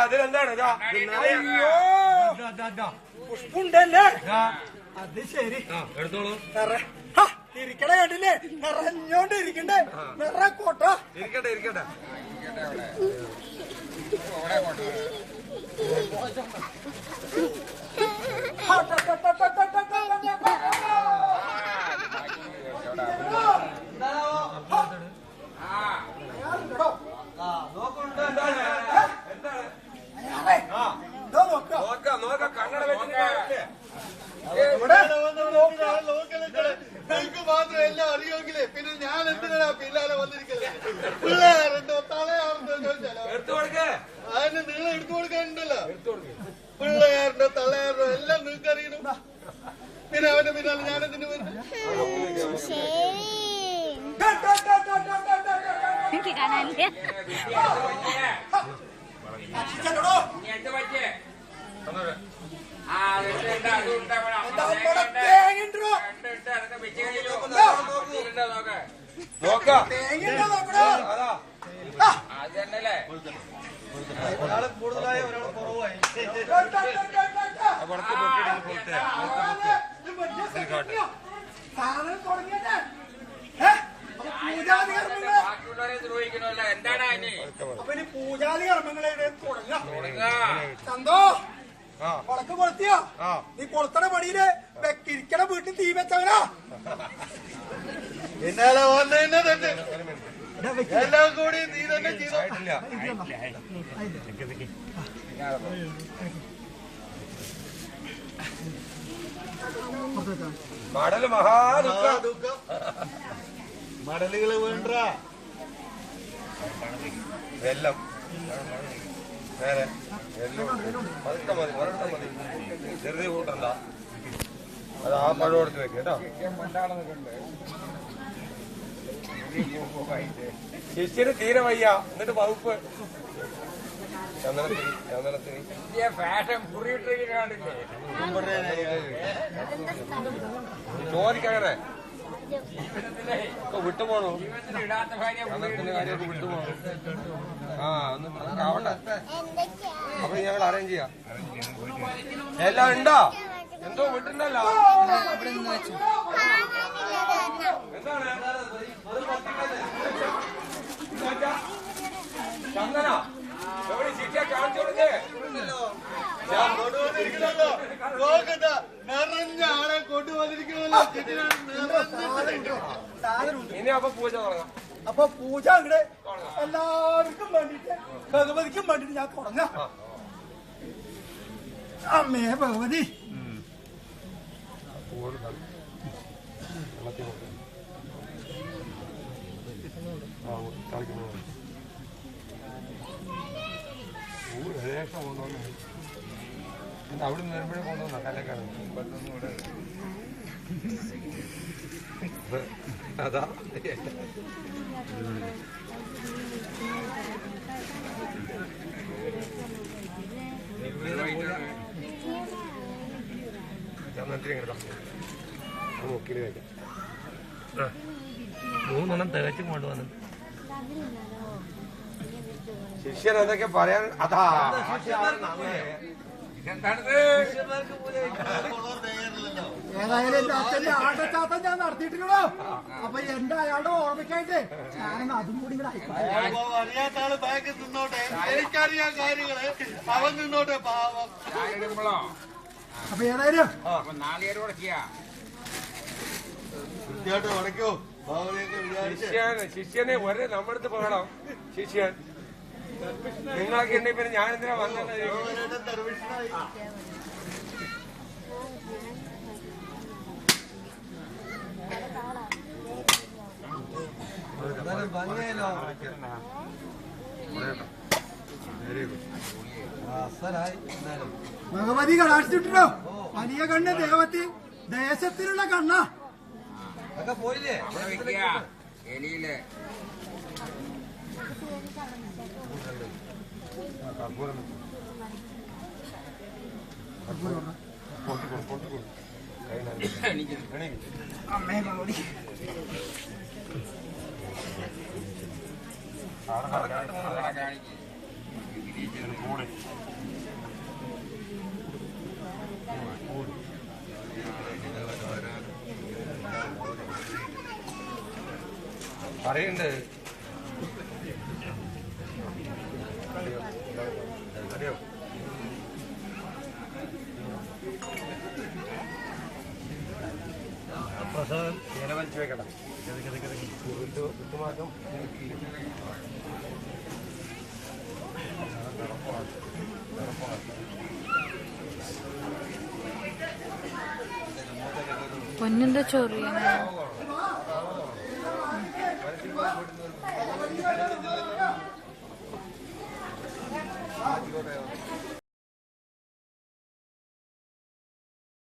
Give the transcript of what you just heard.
അതിലെന്താണ് പുഷ്പുണ്ടല്ലേ? അത് ശരി, എടുത്തോളൂ. ഇരിക്കണ കണ്ടില്ലേ? നിറഞ്ഞോണ്ട് ഇരിക്കണ്ടേ? നിറ കോട്ട ഇരിക്കട്ടെ ഇരിക്കട്ടെ. കണ്ണട വെച്ചിട്ട് നിങ്ങൾക്ക് മാത്രം എല്ലാം അറിയുമെങ്കിലേ പിന്നെ ഞാൻ എന്തിനാ പിന്നാലെ വന്നിരിക്കുന്നത്? പിള്ളേരുണ്ടോ തലയാറുണ്ടോ ചോദിച്ചാലോ? അതിന് നിങ്ങൾ എടുത്തു കൊടുക്കാനുണ്ടല്ലോ. പിള്ളേരുണ്ടോ തലയാറുണ്ടോ എല്ലാം നിങ്ങൾക്ക് അറിയണം. പിന്നെ അവന്റെ പിന്നാലെ ഞാനെന്തിനു വന്നു? ഒരാള് കൂടുതലായി ഒരാൾ കുറവായി. പൂജാതി കർമ്മങ്ങളെ തുടങ്ങാം. സന്തോ കൊളക്ക് കൊളുത്തിയോ? നീ കൊളുത്തണ പണിയില് ഇരിക്കണ വീട്ടിൽ തീ വെച്ചവനാ. പിന്നാലെ വന്നതന്നെ തന്നെ എല്ലാം കൂടി നീ തന്നെ ചെയ്തു. മടല് മഹാദുഃഖം. മടലുകള് വേണ്ട വെല്ലം വേറെ പതുക്കെ മതി, ഒരെണ്ണം മതി, ചെറുതി കൂട്ടണ്ട. അത് ആ പഴം എടുത്ത് വെക്ക് കേട്ടോ. ശിഷ്യന് തീരെ വയ്യ, എന്നിട്ട് വകുപ്പ് ചന്ദനത്തിന് ഫാഷൻ ചോദിക്കങ്ങനെ വിട്ടുപോണോ? ചന്ദനത്തിന്റെ കാര്യമൊക്കെ വിട്ടുപോണോ? ഒന്ന് ആവട്ടെ. അപ്പൊ ഞങ്ങൾ അറേഞ്ച് ചെയ്യാം. എല്ലാം ഉണ്ടോ? എന്തോ വിട്ടുണ്ടല്ലോ. എന്താണ് ചന്ദന എവിടെ ശിക്ഷ കാണിച്ചു കൊടുത്തേ? നിറഞ്ഞ ആളെ കൊണ്ടുവന്നിരിക്കണല്ലോ. ഇനി അപ്പൊ പൂജ തുടങ്ങാം. അപ്പൊ പൂജ അങ്ങടെ എല്ലാവർക്കും വേണ്ടിട്ട് ഭഗവതിക്കും വേണ്ടിട്ട് ഞാൻ തുടങ്ങാം. അമ്മേ ഭഗവതി, അവിടെ നിന്ന് വരുമ്പോഴേ കൊണ്ടുവന്ന കലക്കാണ് അതാ. ചന്ദനത്തിന് കിടക്കാം, നോക്കിയിട്ട് കഴിക്കാം. 3 തികച്ചും കൊണ്ടുവന്നു. ശിഷ്യൻ എന്തൊക്കെ പറയാൻ? അതാ ഏതായാലും എന്റെ അച്ഛന്റെ ആട്ടച്ചാത്തം ഞാൻ നടത്തിയിട്ടുണ്ടോ. അപ്പൊ എന്റെ അയാളുടെ ഓർമ്മയ്ക്കായിട്ട് ഞാനൊന്ന് അതും കൂടി ഇവിടെ അറിയാത്ത ആള് ബാങ്കിൽ നിന്നോട്ടെ, എനിക്കറിയാൻ കാര്യങ്ങള്, അവൻ നിന്നോട്ടെ പാവം. അപ്പൊ ഏതായാലും കൃത്യമായിട്ട് ഉടയ്ക്കോ ശിഷ്യനെ ഒരേ നമ്മളടുത്ത് പോകണം. ശിഷ്യൻ നിങ്ങളൊക്കെ ഉണ്ടെങ്കിൽ പിന്നെ ഞാൻ എന്തിനാ വന്നത്? ഭഗവതി കടാക്ഷിച്ചിട്ടോ. വലിയ കണ്ണ് ദേവത്തി ദേശത്തിലുള്ള കണ്ണ ഒക്കെ പോയില്ലേ? എലിയിലെ അമ്മേ ഭഗവതി. അറിയണ്ട് അറിയോ പ്രസാദം ഇല വലിച്ചു വെക്കണം വിട്ടുമാറ്റം പൊന്നെന്താ ചൊറിയ